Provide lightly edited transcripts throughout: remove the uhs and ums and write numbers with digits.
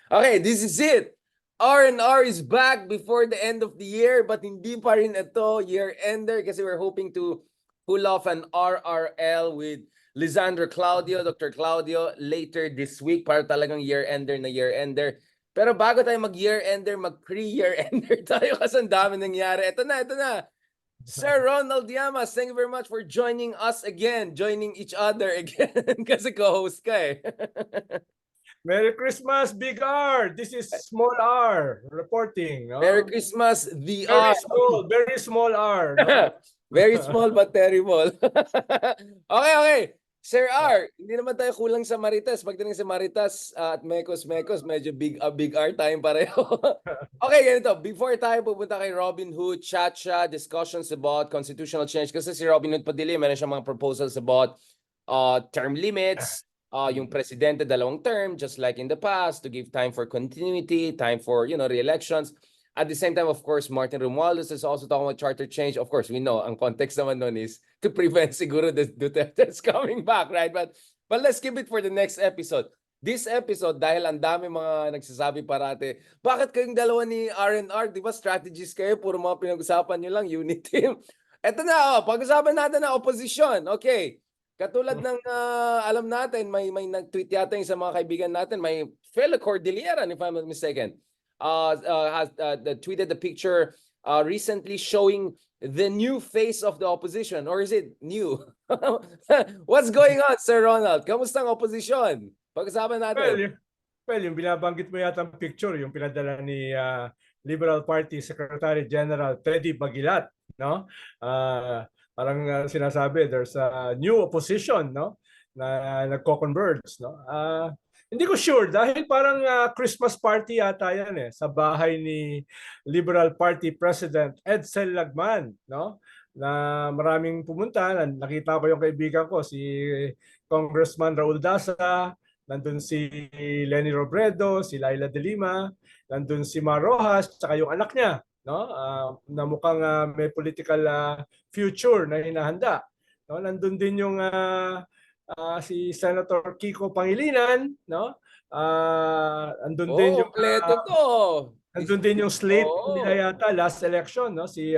Okay, this is it. R&R is back before the end of the year, but hindi pa rin ito year-ender kasi we're hoping to pull off an RRL with Lisandro Claudio, Dr. Claudio, later this week para talagang year-ender na year-ender. Pero bago tayo mag-year-ender, mag-pre-year-ender tayo kasi ang dami nangyari. Ito na. Sir Ronald Llamas, thank you very much for joining us again, joining each other again kasi co-host ka eh. Merry Christmas, Big R. This is Small R reporting. No? Merry Christmas, the Very R. small, very small R. No? Very small but terrible. Okay. Sir R, hindi naman tayo kulang sa Maritas. Pagdating sa Maritas at Mekos, medyo big R tayong pareho. Okay, ganito. Before tayo pupunta kay Robin Hood, Chacha, discussions about constitutional change. Kasi si Robin Hood Padilla, meron siyang mga proposals about term limits, yung presidente dalawang term, just like in the past, to give time for continuity, time for, re-elections. At the same time, of course, Martin Romualdez is also talking about charter change. Of course, we know, ang context naman nun is to prevent siguro the Duterte's coming back, right? But let's keep it for the next episode. This episode, dahil ang dami mga nagsasabi parate, bakit kayong dalawa ni R&R, di ba strategies kayo, puro mga pinag-usapan nyo lang, unit team. Eto na, pag-usapan natin na opposition. Okay. Katulad ng alam natin, may nag-tweet yata yung sa mga kaibigan natin, may fellow Cordillera, if I'm not mistaken, has tweeted the picture recently showing the new face of the opposition, or is it new? What's going on, Sir Ronald? Kamusta ang opposition? Pag-usapan natin. Well, yung binabanggit mo yata ang picture, yung pinadala ni Liberal Party Secretary General Teddy Bagilat, no? Parang sinasabi there's a new opposition, no? Na nagko-converge, no? Hindi ko sure dahil parang Christmas party yata yan sa bahay ni Liberal Party President Edsel Lagman, no? Na maraming pumunta. Nakita ko yung kaibigan ko si Congressman Raul Daza, nandun si Lenny Robredo, si Laila de Lima, nandun si Mar Rojas, tsaka yung anak niya, no? Na mukhang may political future na hinahanda. No? Nandun din yung si Senator Kiko Pangilinan, no? Andun din yung andun din yung slate nila yata last election, no? Si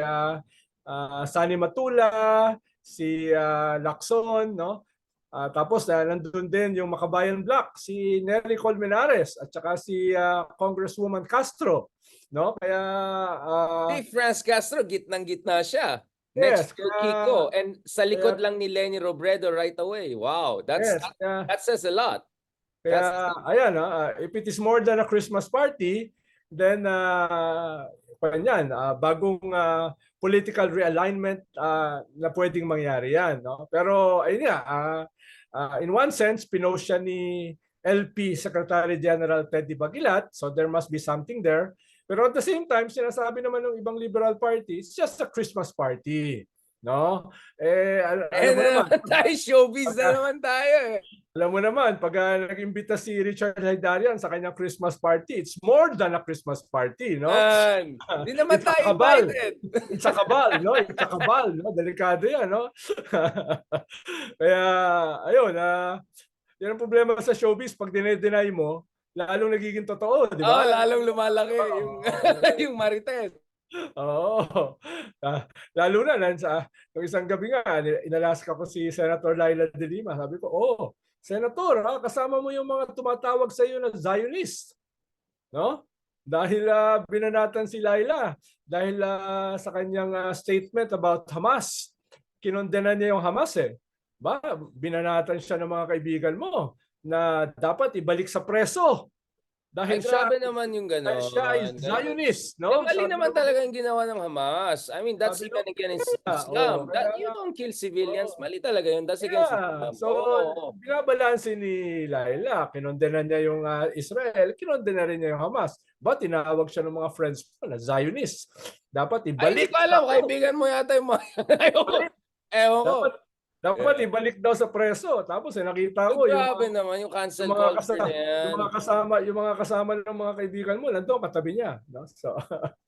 Sani Matula, si Lacson, no? Tapos nandun din yung Makabayan Black, si Nery Colmenares at saka si Congresswoman Castro, no? Kaya si Franz Castro gitnang-gitna siya. Yes, Next to Kiko. And sa likod lang ni Lenny Robredo right away. Wow, that says a lot. Kaya ayan, if it is more than a Christmas party, then bagong political realignment na pwedeng mangyari yan. No? Pero ayun nga, in one sense, pinost siya ni LP Secretary General Teddy Bagilat, so there must be something there. Pero at the same time, sinasabi naman ng ibang liberal party, it's just a Christmas party. No? Alam mo naman, tayo showbiz na naman tayo. Alam mo naman, pag nag-imbita si Richard Haydarian sa kanyang Christmas party, it's more than a Christmas party, no? Hindi naman tayo invited. It's a kabal, no? It's a kabal, no? Delikado yan, no? Kaya, ayun, yan ang problema sa showbiz. Pag dinay mo, lalong nagiging totoo, di ba? Lalong lumalaki yung Marites. Oo. Lalo na nung isang gabi nga, inalaska ko si Senator Laila de Lima. Sabi ko, Senator, kasama mo yung mga tumatawag sa iyo na Zionist. No? Dahil binanatan si Laila. Dahil sa kanyang statement about Hamas. Kinondena niya yung Hamas binanatan siya ng mga kaibigan mo na dapat ibalik sa preso. Dahil grabe naman yung gano'n. Siya is Zionist, no? Mali naman talaga yung ginawa ng Hamas. I mean, that's even against Islam. You don't kill civilians. Mali talaga yun. That's against Islam. So, binabalansin ni Laila. Kinondena niya yung Israel. Kinondena rin niya yung Hamas. But tinawag siya ng mga friends mo na Zionist. Dapat ibalik. Hindi ko alam. Kaibigan mo yata yung mga... Ewan ko. Dapat ibalik daw sa preso. Tapos nakita ko grabe naman yung cancel culture na yan. Yung mga kasama ng mga kaibigan mo, nandoon katabi niya. No?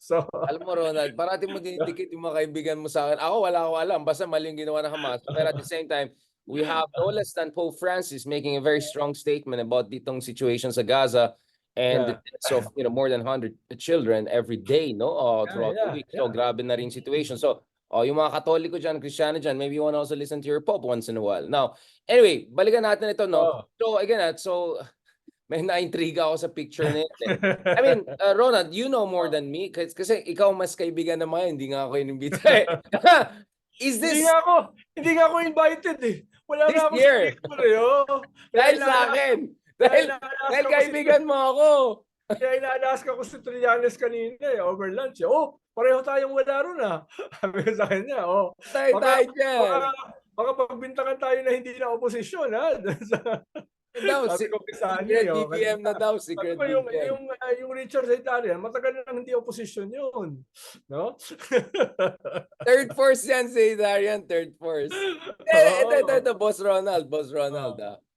So, alam mo, Ronald, parati mo dinidikit yung mga kaibigan mo sa akin. Ako, wala ko alam. Basta mali yung ginawa ng Hamas. Pero at the same time, we have no less than Pope Francis making a very strong statement about ditong situation sa Gaza. and the Yeah. deaths of more than 100 children every day, no? Throughout the week. So grabe na rin situation. So yung mga Katoliko dyan, Kristiyano dyan, maybe you want to also listen to your Pope once in a while. Now, anyway, balikan natin ito, no? Oh. So again, may na-intriga ako sa picture na yun. I mean, Ronald, you know more than me kasi ikaw mas kaibigan na mga, hindi nga ako inimbita eh. Is Hindi this nga ako invited eh. Wala this nga ako sa year? picture eh. Oh. Dahil sa akin. Dahil kaibigan mo ako. Kaya ina-ask ako si Trillanes kanina eh, over lunch. Eh. Oh, pareho tayong wala ron ah. Sabi ko sa kanya, oh. Tayo dyan. Baka pagbintangan tayo na hindi na oposisyon ha. Daw, Sabi ko kay Sunny, secret oh, DBM na daw, secret sabi ko, DBM. yung Richard Zaytarian, matagal na hindi oposisyon yun. No? Third force yan, Zaytarian, third force. Ito, Boss Ronald.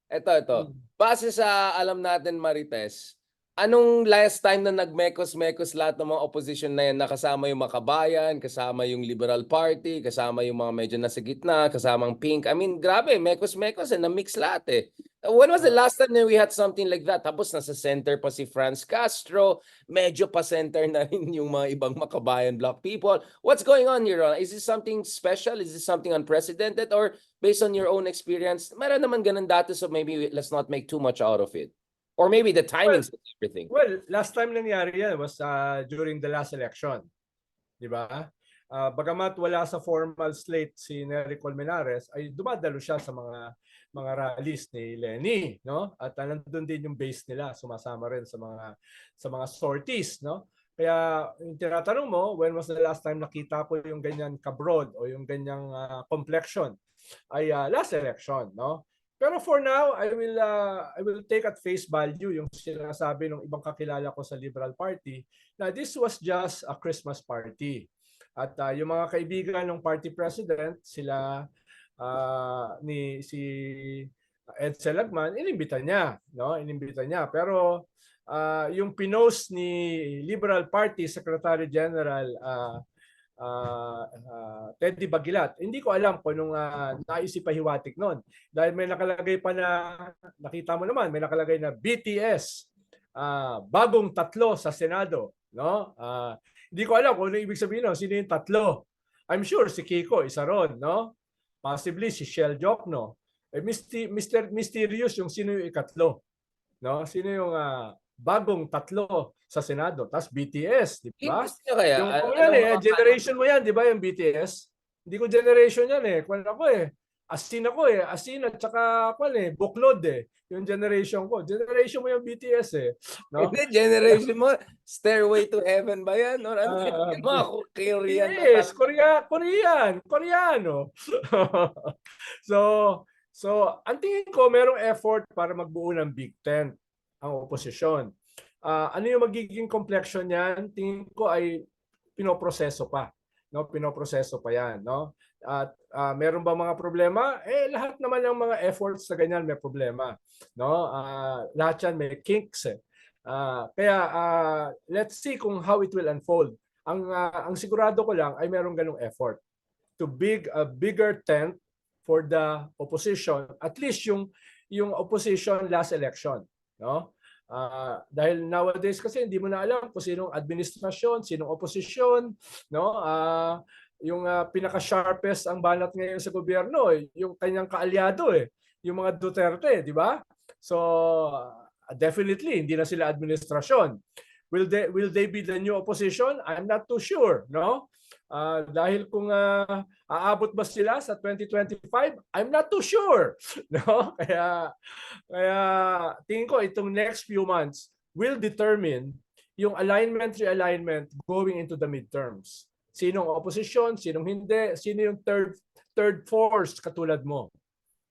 Ito. Base sa alam natin, Marites, anong last time na nagmekos-mekos lahat ng mga opposition na yan, nakasama yung Makabayan, kasama yung Liberal Party, kasama yung mga medyo nasa gitna, kasama ang Pink. I mean, grabe, mekos-mekos na-mix lahat eh. When was the last time that we had something like that? Tapos nasa center pa si Franz Castro, medyo pa center na rin yung mga ibang Makabayan block people. What's going on here, Ron? Is this something special? Is this something unprecedented? Or based on your own experience, meron naman ganun dati, so maybe let's not make too much out of it. Or maybe the timings of everything. Well, last time nangyari yan was during the last election. Di ba? Bagamat wala sa formal slate si Nery Colmenares, ay dumadalo siya sa mga rallies ni Lenny, no? At nandun din yung base nila, sumasama rin sa mga sorties, no? Kaya yung tinatanong mo, when was the last time nakita ko yung ganyan kabroad o yung ganyang complexion? Ay last election, no? Pero for now, I will take at face value yung sinasabi ng ibang kakilala ko sa Liberal Party na this was just a Christmas party. At yung mga kaibigan ng party president, sila si Ed Selagman, inimbita niya, no? Inimbita niya. Pero yung pinost ni Liberal Party Secretary General Teddy Bagilat, hindi ko alam kung anong naisipahiwatig noon. Dahil may nakalagay pa na, nakita mo naman, may nakalagay na BTS, bagong tatlo sa Senado. No? Hindi ko alam kung ano ibig sabihin no? Sino yung tatlo. I'm sure si Kiko isa ron, no? Possibly si Shell Jokno. Mysterious yung sino yung ikatlo. No? Sino yung bagong tatlo sa Senado. Tapos BTS, di ba? Yung generation mo yan, di ba yung BTS? Hindi ko generation yan eh. Kwan ako eh. Asin at saka buklod eh. Yung generation ko. Generation mo yung BTS eh. No? Hindi, generation mo, Stairway to Heaven ba yan? Or ano? Mga Korean. Yes, Koreano. So, ang tingin ko, merong effort para magbuo ng Big Tent ang oposisyon. Ano yung magiging complexion niyan? Tingin ko ay pinoproseso pa. No? Pinoproseso pa yan. No? At meron ba mga problema? Lahat naman ng mga efforts na ganyan may problema. No? Lahat yan may kinks. Kaya let's see kung how it will unfold. Ang sigurado ko lang ay merong ganong effort to a bigger tent for the opposition. At least yung opposition last election. No? Dahil nowadays kasi hindi mo na alam kung sinong administrasyon, sinong oposisyon, no? Yung pinaka-sharpest ang banat ngayon sa gobyerno, yung kanyang kaalyado yung mga Duterte, di ba? So definitely hindi na sila administrasyon. Will they be the new opposition? I'm not too sure, no? Dahil kung aabot ba sila sa 2025, I'm not too sure. No? Kaya tingin ko itong next few months will determine yung realignment going into the midterms. Sinong opposition, sinong hindi, sino yung third force katulad mo.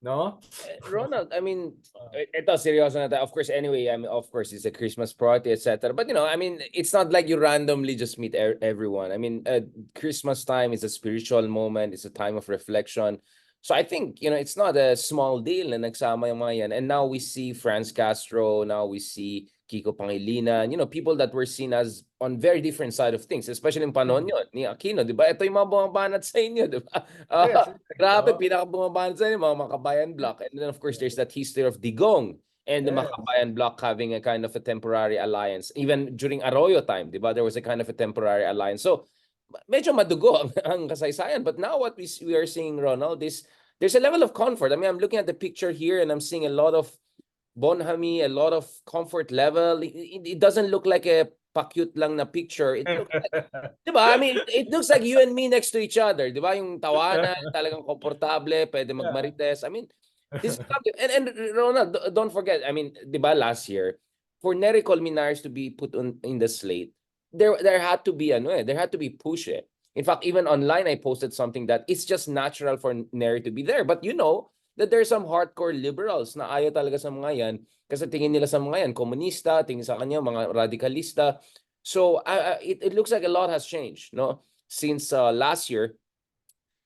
No? Ronald, I mean, ito seryoso na tayo. Of course, anyway, I mean, of course, it's a Christmas party, etc. But I mean, it's not like you randomly just meet everyone. I mean, Christmas time is a spiritual moment. It's a time of reflection. So I think, it's not a small deal na nagsama yung mga yan. And now we see Franz Castro, now we see Kiko Pangilinan, people that were seen as on very different side of things, especially yung panahon yun, ni Aquino, di ba? Ito yung mga bumabanat sa inyo, di ba? Grabe, pinaka-bumabanat sa inyo, mga Makabayan block. And then, of course, there's that history of Digong and the Yes. Makabayan bloc having a kind of a temporary alliance. Even during Arroyo time, di ba, there was a kind of a temporary alliance. So, medyo madugo ang kasaysayan. But now what we are seeing, Ronald, is there's a level of comfort. I mean, I'm looking at the picture here and I'm seeing a lot of bonhomie, a lot of comfort level. It doesn't look like a pa-cute lang na picture. It looks like, di ba? I mean, it looks like you and me next to each other. Di ba? Yung tawanan, talagang komportable, pwede magmarites. I mean, this is something. And Ronald, don't forget, I mean, di ba last year, for Nery Colmenares to be put in the slate, there had to be there had to be push eh. In fact, even online, I posted something that it's just natural for Nery to be there. But you know, that there's some hardcore liberals na ayaw talaga sa mga yan kasi tingin nila sa mga yan, komunista, tingin sa kanya, mga radikalista. So, it looks like a lot has changed, no? Since last year.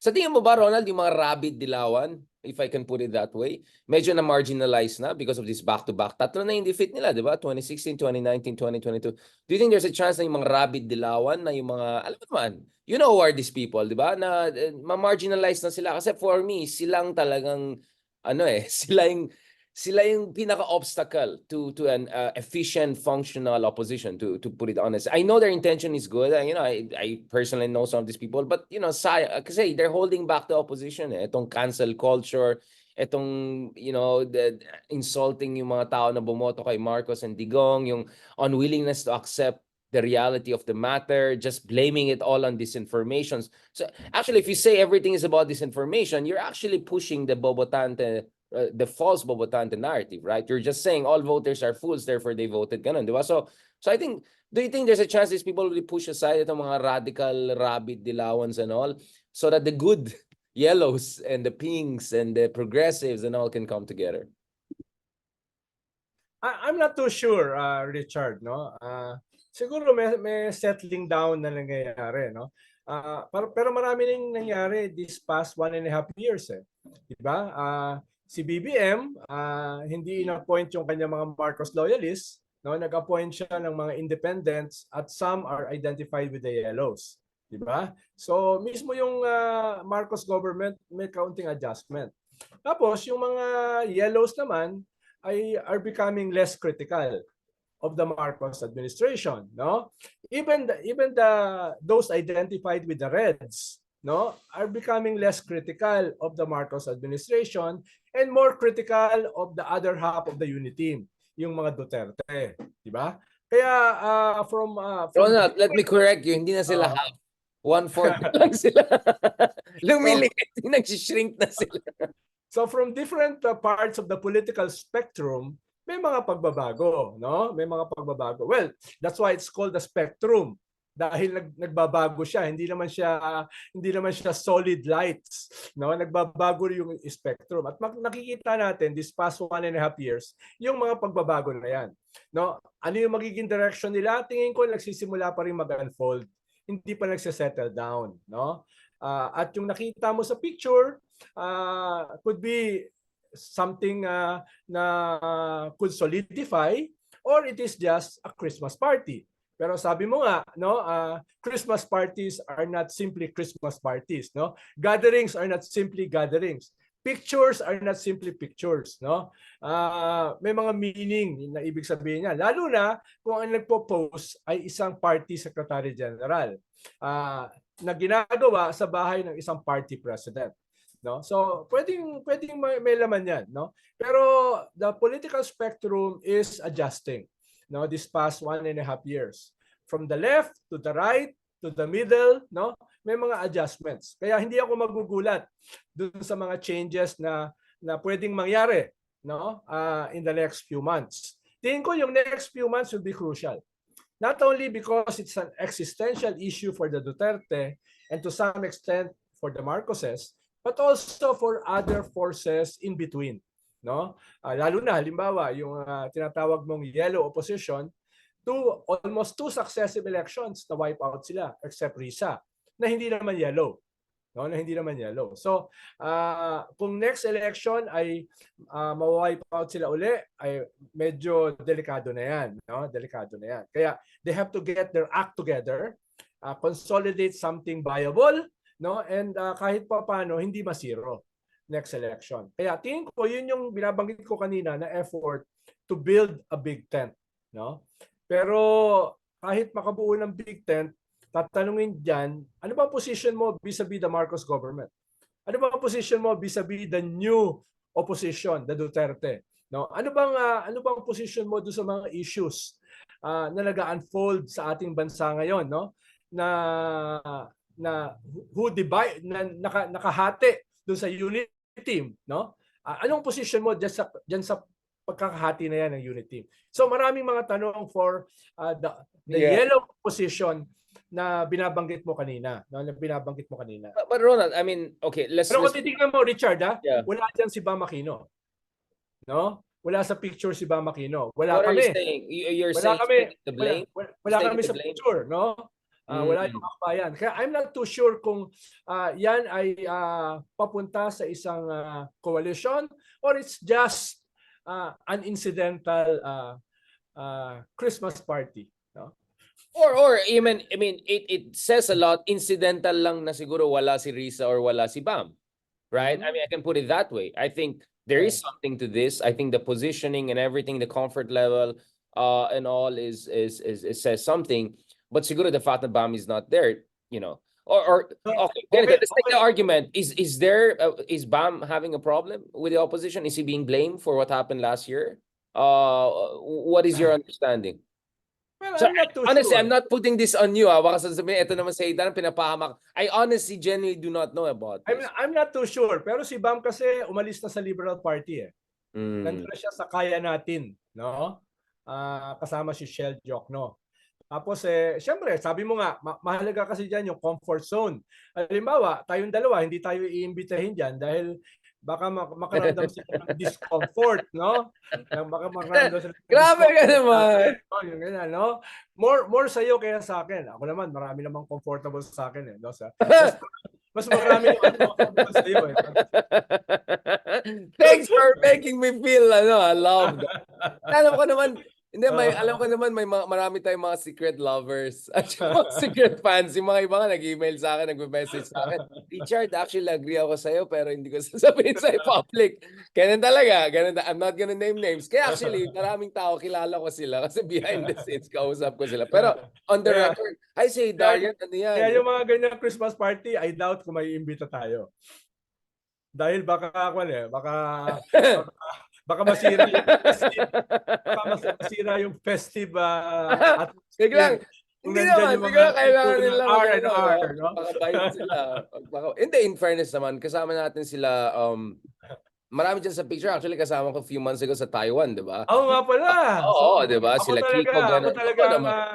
Sa tingin mo ba, Ronald, yung mga rabid dilawan, if I can put it that way, medyo na marginalized na because of this back-to-back. Tatlo na yung defeat nila, di ba? 2016, 2019, 2022. Do you think there's a chance na yung mga rabid dilawan, na yung mga, alam mo naman, you know who are these people, di ba? Na ma-marginalize na sila. Kasi for me, silang talagang, sila yung pinaka-obstacle to an efficient, functional opposition, to put it honest. I know their intention is good. I personally know some of these people, but kasi they're holding back the opposition. Itong cancel culture, itong the insulting yung mga tao na bumoto kay Marcos and Digong, yung unwillingness to accept the reality of the matter, just blaming it all on disinformation. So actually, if you say everything is about disinformation, you're actually pushing the Bobotante, the false Bobotante narrative, right? You're just saying all voters are fools, therefore they voted ganun, di ba? So I think, do you think there's a chance these people will push aside itong mga radical, rabid dilawans and all, so that the good yellows and the pinks and the progressives and all can come together? I'm not too sure, Richard, no? Siguro may settling down na nangyayari, no? Pero marami nang nangyari this past 1.5 years, eh. Di ba? Si BBM, hindi in-appoint yung kanya mga Marcos loyalists, no? Nag-appoint siya ng mga independents at some are identified with the yellows. Di ba? So, mismo yung Marcos government may kaunting adjustment. Tapos, yung mga yellows naman, are becoming less critical of the Marcos administration, no? Even those identified with the Reds, no, are becoming less critical of the Marcos administration and more critical of the other half of the unity team, yung mga Duterte, di ba? Kaya from Ronald, let me correct you, hindi na sila half. 1/4 lang sila. Lumiliit, nag-shrink na sila. So from different parts of the political spectrum, may mga pagbabago, no? May mga pagbabago. Well, that's why it's called the spectrum. Dahil nagbabago siya, hindi naman siya solid lights, no? Nagbabago yung spectrum. At nakikita natin this past 1.5 years, yung mga pagbabago na yan, no? Ano yung magiging direction nila? Tingin ko nagsisimula pa rin mag-unfold. Hindi pa nagse-settle down, no? At yung nakita mo sa picture, could be something na could solidify, or it is just a Christmas party. Pero sabi mo nga, no, Christmas parties are not simply Christmas parties, no? Gatherings are not simply gatherings. Pictures are not simply pictures, no? May mga meaning na ibig sabihin niya. Lalo na kung ang nagpo-post ay isang party secretary general na ginagawa sa bahay ng isang party president, no? So pwedeng may laman 'yan, no? Pero the political spectrum is adjusting, no, this past 1.5 years. From the left to the right to the middle, no? May mga adjustments. Kaya hindi ako magugulat dun sa mga changes na pwedeng mangyari, no? In the next few months. Tingin ko yung next few months will be crucial. Not only because it's an existential issue for the Duterte and to some extent for the Marcoses, but also for other forces in between, no? Lalo na halimbawa yung tinatawag mong yellow opposition, almost two successive elections na wipe out sila except Risa na hindi naman yellow, no? Na hindi naman yellow. So kung next election ay ma-wipe out sila uli, ay medyo delikado na yan, no? Delikado na yan. Kaya they have to get their act together, consolidate something viable, no? And kahit pa paano hindi masiro next election. Kaya tingin ko yun yung binabanggit ko kanina na effort to build a big tent, no? Pero kahit makabuo ng big tent, tatanungin diyan, ano ba ang position mo vis-a-vis the Marcos government? Ano ba ang position mo vis-a-vis the new opposition, the Duterte? No? Ano bang position mo do sa mga issues na nag-unfold sa ating bansa ngayon, no? Na who divide nakahati doon sa unit team, no? Anong position mo diyan sa pagkakahati na yan ng unit team? So maraming mga tanong for the yellow position na binabanggit mo kanina, no? Na binabanggit mo kanina. But Ronald, I mean, okay, Pero kung titingnan mo, Richard, wala diyan si Bam Aquino. No? Wala sa picture si Bam Aquino. Wala what kami. are you saying? You're Wala saying kami. the blame? Wala kami sa picture, no? Wala yung akbayan. Kaya I'm not too sure kung yan ay papunta sa isang coalition or it's just an incidental Christmas party, no? Or I mean it says a lot, incidental lang na siguro wala si Risa or wala si Bam. Right? I mean, I can put it that way. I think there is something to this. I think the positioning and everything, the comfort level and all is says something. But siguro the fact that Bam is not there, you know. Okay, let's take the argument. Is Bam having a problem with the opposition? Is he being blamed for what happened last year? What is your understanding? Well, So, I'm not too honestly, sure. I'm not putting this on you. Baka sasabihin, ito naman sa Idan, pinapahamak. I honestly, genuinely do not know about this. I'm not too sure. Pero si Bam kasi umalis na sa Liberal Party eh. Nandun na siya sa Kaya Natin, no? Kasama si Shell Jokno. Tapos syempre, sabi mo nga, mahalaga kasi diyan yung comfort zone. Halimbawa, tayong dalawa, hindi tayo iimbitahin diyan dahil baka makaramdam sila ng discomfort, no? Baka makaramdam sila ng Grabe ka naman. Yung ganyan, no? More sa iyo kaya sa akin. Ako naman, marami namang comfortable sa akin eh, no? Mas marami yung comfortable sa iyo eh. Thanks for making me feel loved. Alam ko naman, alam ko naman may marami tayong mga secret lovers at mga secret fans. Yung mga iba nga nag-email sa akin, nag-message sa akin. Richard, actually agree ako sa iyo pero hindi ko sasabihin sa public. Ganun talaga. I'm not gonna name names. Kaya actually, maraming tao kilala ko sila kasi behind the scenes kausap ko sila. Pero on the record, I say, Darian, ano yan? Kaya yung mga ganyan Christmas party, I doubt kung may imbita tayo. Dahil baka masira yung festive, masira yung festive Biglang, hindi naman, biglang kailangan nila R&R, no? Baka sila. Hindi, in fairness naman, kasama natin sila, marami dyan sa picture, actually kasama ko a few months ago sa Taiwan, di ba? Oo nga pala. Oo, di ba? Sila Kiko, gano'n.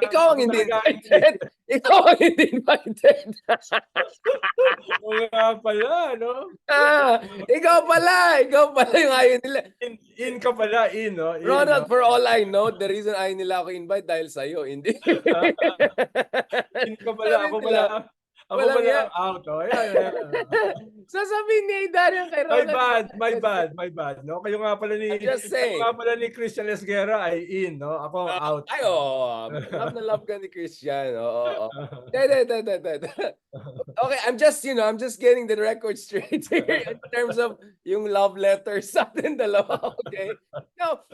Ikaw ang hindi invited. Ikaw ang hindi invited. Oo nga pala, no? Ikaw pala yung ayaw nila. In ka pala, no? Ronald, for all I know, the reason ayaw nila ako invite dahil sa'yo, hindi. In ka pala, ako pala out. Oh, yeah. Sasabihin ni Darian kay Ronald. My bad. No? Kayo nga pala ni Christian Esguerra ay in, no? Ako out. Ay, love na love ka ni Christian. Oo. Okay, I'm just getting the record straight here in terms of yung love letters sa atin dalawa, okay? Now,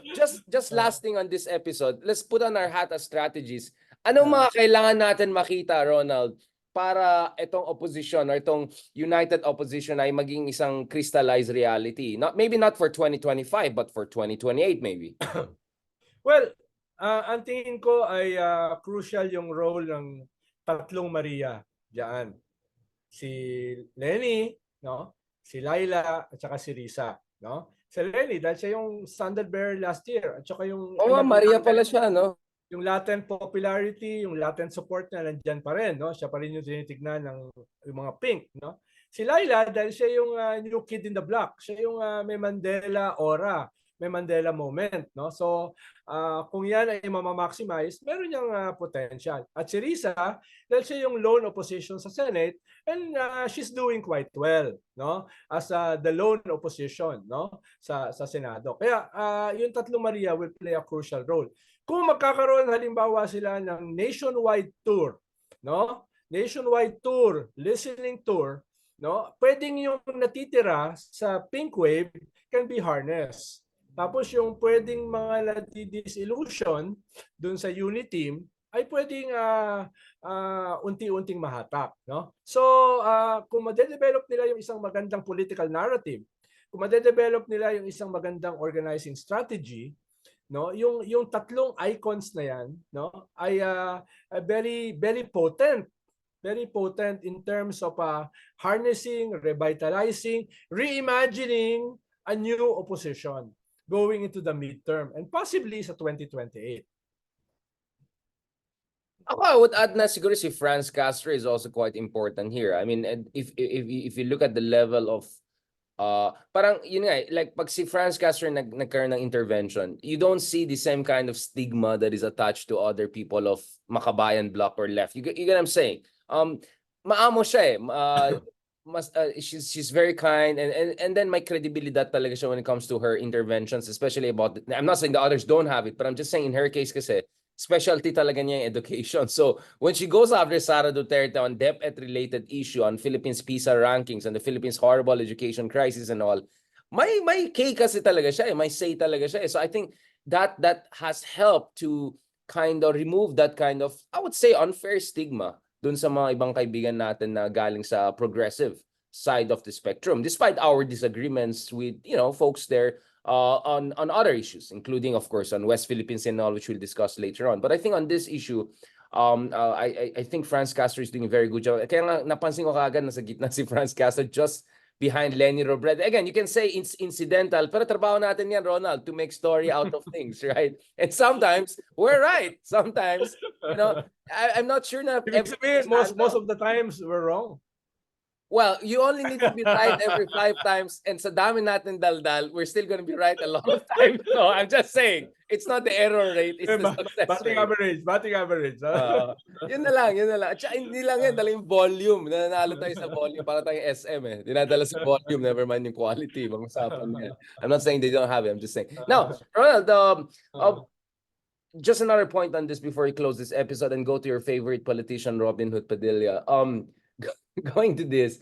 just last thing on this episode, let's put on our hat as strategies. Anong mga kailangan natin makita, Ronald, para itong opposition or itong united opposition ay maging isang crystallized reality? Maybe not for 2025, but for 2028 maybe. Well, ang tingin ko ay crucial yung role ng tatlong Maria diyan. Si Lenny, no? Si Laila at saka si Risa, no? Si Lenny dahil siya yung standard bearer last year at saka yung Maria pala siya, no? Yung latent popularity, yung latent support na nandiyan pa rin, no? Siya pa rin yung tinitignan ng yung mga pink, no? Si Laila dahil siya yung new kid in the block, siya yung may Mandela aura, may Mandela moment, no? So, kung yan ay mamamaximize, meron niyang potential. At si Risa, dahil siya yung lone opposition sa Senate, and she's doing quite well, no? As the lone opposition, no? Sa Senado. Kaya yung tatlong Maria will play a crucial role. Kung magkakaroon halimbawa sila ng nationwide tour, no? Nationwide tour, listening tour, no? Pwedeng yung natitira sa pink wave can be harnessed, Tapos yung pwedeng mga nadi-disillusion dun sa unit team ay pwedeng unti-unting mahatak, no? So, kung ma-develop nila yung isang magandang political narrative, kung ma-develop nila yung isang magandang organizing strategy, no, yung tatlong icons na yan, no, ay very very potent in terms of harnessing, revitalizing, reimagining a new opposition going into the midterm and possibly sa 2028. Ako, I would add na siguro si Franz Castro is also quite important here. I mean, and if you look at the level of parang yun nga, like pag si Franz Castro nagkaroon ng intervention, you don't see the same kind of stigma that is attached to other people of Makabayan bloc or left. You get what I'm saying? Maamo siya eh. She's very kind, and then may credibilidad talaga siya when it comes to her interventions, especially about I'm not saying the others don't have it, but I'm just saying in her case kasi specialty talaga niya yung education. So when she goes after Sara Duterte on DepEd-related issue, on Philippines PISA rankings, and the Philippines horrible education crisis and all, may K kasi talaga siya, may say talaga siya. So I think that has helped to kind of remove that kind of, I would say, unfair stigma dun sa mga ibang kaibigan natin na galing sa progressive side of the spectrum, despite our disagreements with, folks there on other issues, including, of course, on West Philippines and all, which we'll discuss later on. But I think on this issue, I think Franz Castro is doing a very good job. Kaya nga napansin ko kaagad nasa gitna si Franz Castro just behind Lenny Robredo. Again, you can say it's incidental, pero trabaho natin yan, Ronald, to make story out of things, right? And sometimes we're right. Sometimes, I'm not sure na Most of the times we're wrong. Well, you only need to be right every 5 times, and sa dami natin daldal, we're still going to be right a lot of times. No, I'm just saying, it's not the error rate, it's the success rate. Batting average. Yun na lang. At saka hindi lang yan, dala yung volume. Nananalo tayo sa volume, para tayong SM eh. Dinadala sa volume, never mind yung quality. Mag-usapan yan. I'm not saying they don't have it, I'm just saying. Now, Ronald, just another point on this before we close this episode and go to your favorite politician, Robin Hood Padilla. Going to this,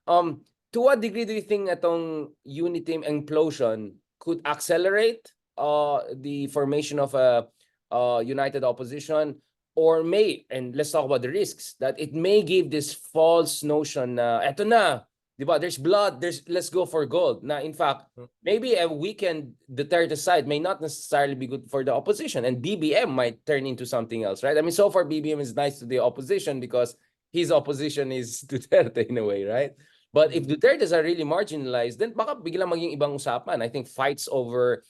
to what degree do you think itong unity team implosion could accelerate the formation of a united opposition, or may, and let's talk about the risks, that it may give this false notion na eto na, di ba, there's blood, let's go for gold. Na in fact, maybe a weakened Duterte side may not necessarily be good for the opposition, and BBM might turn into something else, right? I mean, so far BBM is nice to the opposition because his opposition is Duterte in a way, right? But if Dutertes are really marginalized, then baka biglang maging ibang usapan. I think fights over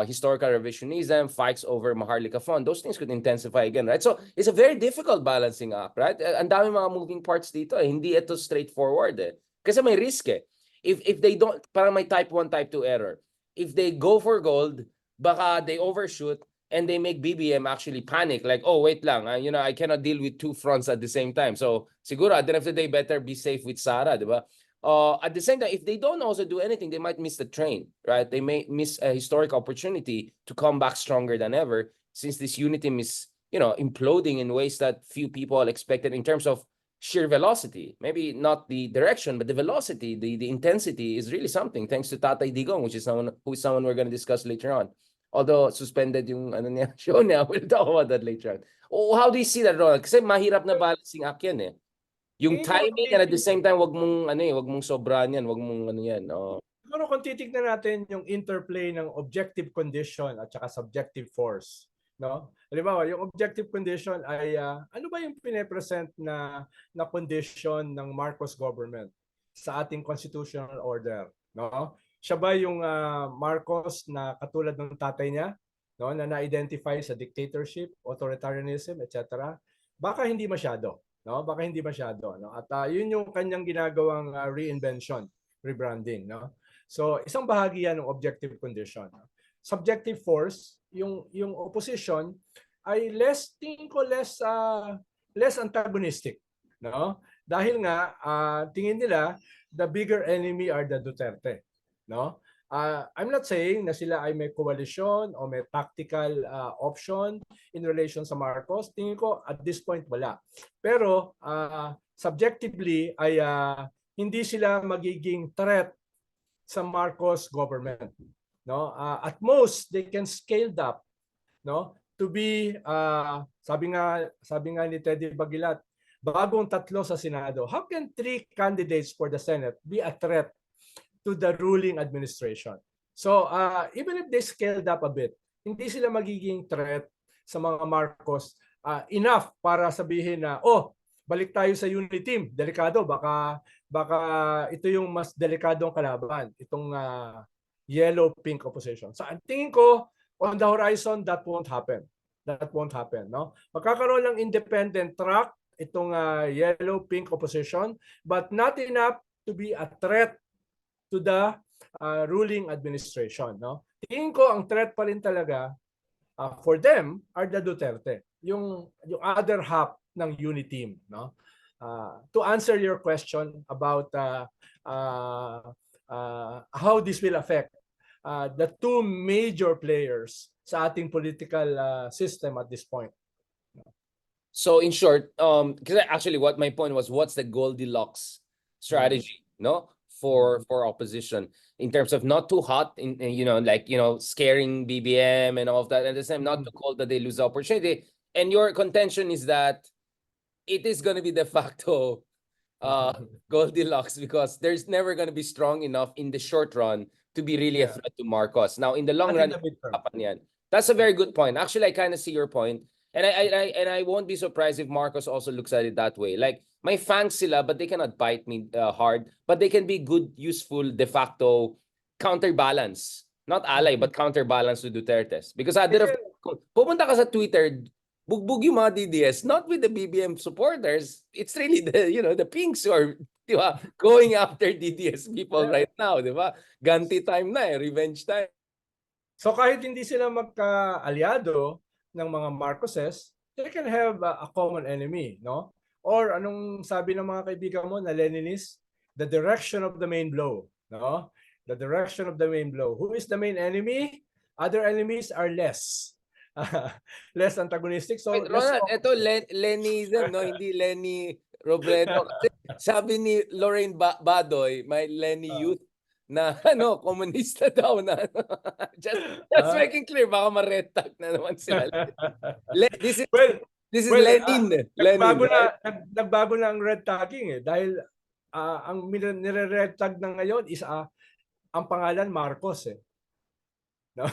historical revisionism, fights over Maharlika Fund, those things could intensify again, right? So it's a very difficult balancing act, right? Ang dami mga moving parts dito eh. Hindi ito straightforward eh. Kasi may risk eh. If they don't, parang may type 1, type 2 error. If they go for gold, baka they overshoot, and they make BBM actually panic, like, oh, wait lang, I cannot deal with 2 fronts at the same time. So, siguro, at the end of the day, better be safe with Sara, di ba? At the same time, if they don't also do anything, they might miss the train, right? They may miss a historic opportunity to come back stronger than ever, since this unity is, imploding in ways that few people expected in terms of sheer velocity. Maybe not the direction, but the velocity, the intensity is really something, thanks to Tatay Digong, who is someone we're going to discuss later on. Although suspended yung show niya, we'll talk about that later on. How do you see that, Ronald? Kasi mahirap na balancing act yan eh. Yung timing, and at the same time, wag mong sobrahan yan, wag mong yan. Siguro kung titignan natin yung interplay ng objective condition at saka subjective force, no? Halimbawa, yung objective condition ay ano ba yung pine-present na condition ng Marcos government sa ating constitutional order, no? Siya ba yung Marcos na katulad ng tatay niya, no, na na-identify sa dictatorship, authoritarianism, etc.? Baka hindi masyado, no? Baka hindi masyado, no? At yun yung kanyang ginagawang reinvention, rebranding, no? So, isang bahagi yan ng objective condition. Subjective force, yung opposition ay tingin ko less antagonistic, no? Dahil nga tingin nila the bigger enemy are the Duterte, no? I'm not saying na sila ay may coalition o may tactical option in relation sa Marcos. Tingin ko at this point wala. Pero subjectively ay hindi sila magiging threat sa Marcos government. no? At most they can scale up, no, to be sabi nga ni Teddy Bagilat, bagong 3 sa Senado. How can 3 candidates for the Senate be a threat to the ruling administration? So even if they scaled up a bit, hindi sila magiging threat sa mga Marcos enough para sabihin na, oh, balik tayo sa unity team. Delikado, baka ito yung mas delikadong kalaban, itong yellow-pink opposition. So ang tingin ko, on the horizon, that won't happen. That won't happen, no? Magkakaroon ng independent track itong yellow-pink opposition, but not enough to be a threat to the ruling administration, no? Tingin ko ang threat pa rin talaga for them are the Duterte, yung other half ng unity team, no? To answer your question about how this will affect the 2 major players sa ating political system at this point. So in short, because actually what my point was, what's the Goldilocks strategy, no, for opposition in terms of not too hot, in scaring BBM and all of that, and the same not too cold that they lose the opportunity. And your contention is that it is going to be de facto Goldilocks because there's never going to be strong enough in the short run to be really a threat to Marcos. Now in the long run, that's a very good point. Actually, I kind of see your point. And I won't be surprised if Marcos also looks at it that way. Like, may fangs sila, but they cannot bite me hard. But they can be good, useful, de facto counterbalance. Not ally, but counterbalance to Duterte's. Because pupunta ka sa Twitter, bugbog yung mga DDS, not with the BBM supporters. It's really the pinks who are going after DDS people right now. Diba? Ganti time na revenge time. So kahit hindi sila magka-aliado ng mga Marcoses, they can have a common enemy, no? Or anong sabi ng mga kaibigan mo na Leninist? The direction of the main blow, no? The direction of the main blow. Who is the main enemy? Other enemies are less antagonistic. So wait, Ronald, ito Lenism, no? Hindi Lenny Robredo. Kasi sabi ni Lorraine Badoy, may Lenny Youth na komunista daw na just making clear, baka ma-red tag na naman sila. This is Lenin. Nagbago na ang red tagging dahil ang nire-red tag na ngayon is ang pangalan Marcos No?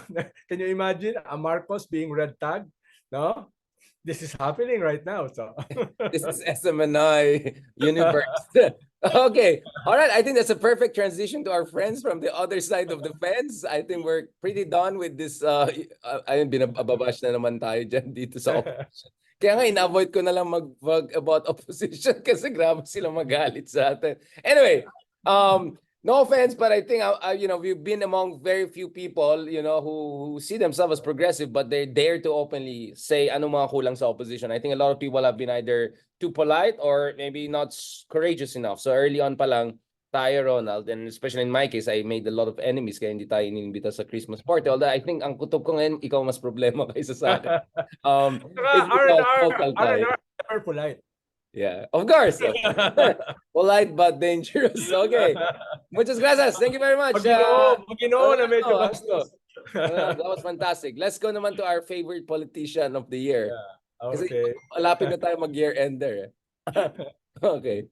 Can you imagine a Marcos being red tagged? No? This is happening right now. So this is SMNI universe. Okay. All right. I think that's a perfect transition to our friends from the other side of the fence. I think we're pretty done with this. Ayun, binababash na naman tayo dyan dito sa opposition. Kaya nga, in-avoid ko na lang mag-vlog about opposition kasi grabe sila magalit sa atin. Anyway, no offense, but I think we've been among very few people, who see themselves as progressive, but they dare to openly say ano mga kulang sa opposition. I think a lot of people have been either too polite or maybe not courageous enough. So early on pa lang tayo, Ronald, and especially in my case, I made a lot of enemies kaya hindi tayo inimbita sa Christmas party. Although I think ang kutob ko ngayon, ikaw mas problema kaysa sa akin. R&R are polite. Yeah, of course. Polite but dangerous. Okay. Muchas gracias. Thank you very much. Mag-ginoo na medyo bastos. That was fantastic. Let's go naman to our favorite politician of the year. Yeah. Okay. Kasi malapit na tayo mag-year ender. Okay.